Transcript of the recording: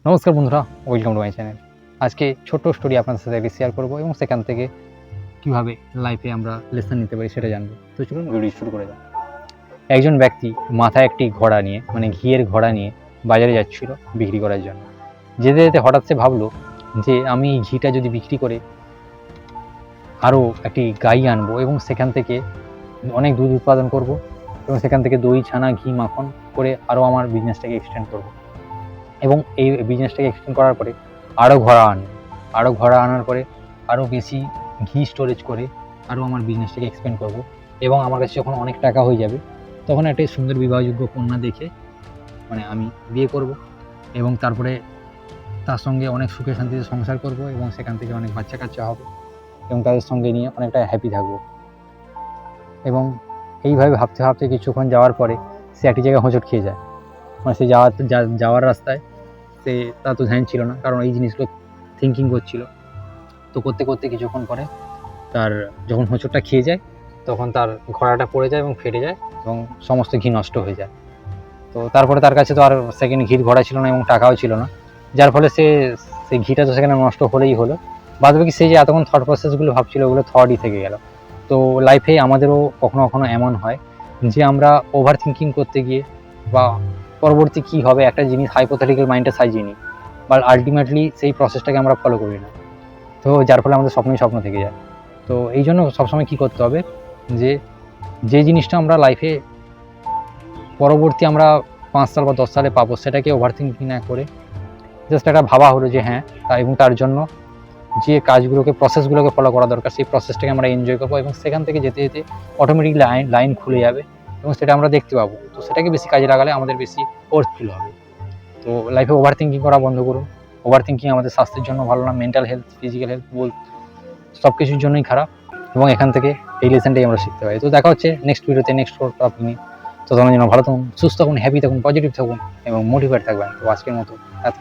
নমস্কার বন্ধুরা, welcome to my channel. আজকে ছোট্ট স্টোরি আপনাদের সাথে শেয়ার করবো এবং সেখান থেকে কীভাবে লাইফে আমরা লেসন নিতে পারি সেটা জানবো। তো চলুন ভিডিও শুরু করে যান। একজন ব্যক্তি মাথায় একটি ঘোড়া নিয়ে ঘিয়ের ঘোড়া নিয়ে বাজারে যাচ্ছিল বিক্রি করার জন্য। যেতে যেতে হঠাৎ সে ভাবলো যে আমি এই ঘিটা যদি বিক্রি করে আরও একটি গাই আনবো এবং সেখান থেকে অনেক দুধ উৎপাদন করব এবং সেখান থেকে দই, ছানা, ঘি, মাখন করে আরও আমার বিজনেসটাকে এক্সটেন্ড করব এবং এই বিজনেসটাকে এক্সটেন্ড করার পরে আরও ঘোড়া আনার পরে আরও বেশি ঘি স্টোরেজ করে আরও আমার বিজনেসটাকে এক্সপেন্ড করব এবং আমার কাছে যখন অনেক টাকা হয়ে যাবে তখন একটা সুন্দর বিবাহযোগ্য কন্যা দেখে আমি বিয়ে করব এবং তারপরে তার সঙ্গে অনেক সুখে শান্তিতে সংসার করব এবং সেখান থেকে অনেক বাচ্চা কাচ্চা হবে এবং তাদের সঙ্গে নিয়ে অনেকটা হ্যাপি থাকব। এবং এইভাবে ভাবতে ভাবতে কিছুক্ষণ যাওয়ার পরে সে একটি জায়গায় হোঁচট খেয়ে যায়। সে যাওয়ার রাস্তায় সে তার তো ধ্যান ছিল না, কারণ এই জিনিসগুলো থিঙ্কিং করছিল। তো করতে করতে কিছুক্ষণ পরে তার যখন হোঁচটটা খেয়ে যায় তখন তার ঘোড়াটা পড়ে যায় এবং ফেটে যায় এবং সমস্ত ঘি নষ্ট হয়ে যায়। তো তারপরে তার কাছে তো আর সেকেন্ড ঘির ঘোড়া ছিল না এবং টাকাও ছিল না, যার ফলে সেই ঘিটা তো সেখানে নষ্ট হলেই হলো। বাদবাকি সে যে এতক্ষণ থট প্রসেসগুলো ভাবছিল ওগুলো থটই থেকে গেল। তো লাইফে আমাদেরও কখনো কখনো এমন হয় যে আমরা ওভার থিঙ্কিং করতে গিয়ে বা পরবর্তী কী হবে একটা জিনিস হাইপোথেটিক্যাল মাইন্ডে সাজিয়ে নিই, বাট আলটিমেটলি সেই প্রসেসটাকে আমরা ফলো করি না। তো যার ফলে আমাদের স্বপ্ন থেকে যায়। তো এই জন্য সবসময় কী করতে হবে যে জিনিসটা আমরা লাইফে পরবর্তী আমরা 5 সাল বা 10 সালে পাবো সেটাকে ওভার থিঙ্কিং না করে জাস্ট একটা ভাবা হলো যে হ্যাঁ, এবং তার জন্য যে কাজগুলোকে প্রসেসগুলোকে ফলো করা দরকার সেই প্রসেসটাকে আমরা এনজয় করবো এবং সেখান থেকে যেতে যেতে অটোমেটিকলি লাইন খুলে যাবে এবং সেটা আমরা দেখতে পাবো। তো সেটাকে বেশি কাজে লাগালে আমাদের বেশি ওয়ার্থফুল হবে। তো লাইফে ওভার থিঙ্কিং করা বন্ধ করুন। ওভার থিঙ্কিং আমাদের স্বাস্থ্যের জন্য ভালো না, মেন্টাল হেলথ, ফিজিক্যাল হেলথ সব কিছুর জন্যই খারাপ এবং এখান থেকে এই লেসনটাই আমরা শিখতে পারি। তো দেখা হচ্ছে নেক্সট ভিডিওতে নেক্সট টপিক নিয়ে। ততক্ষণের জন্য ভালো থাকুন, সুস্থ থাকুন, হ্যাপি থাকুন, পজিটিভ থাকুন এবং মোটিভেট থাকবেন। তো আজকের মতো এত।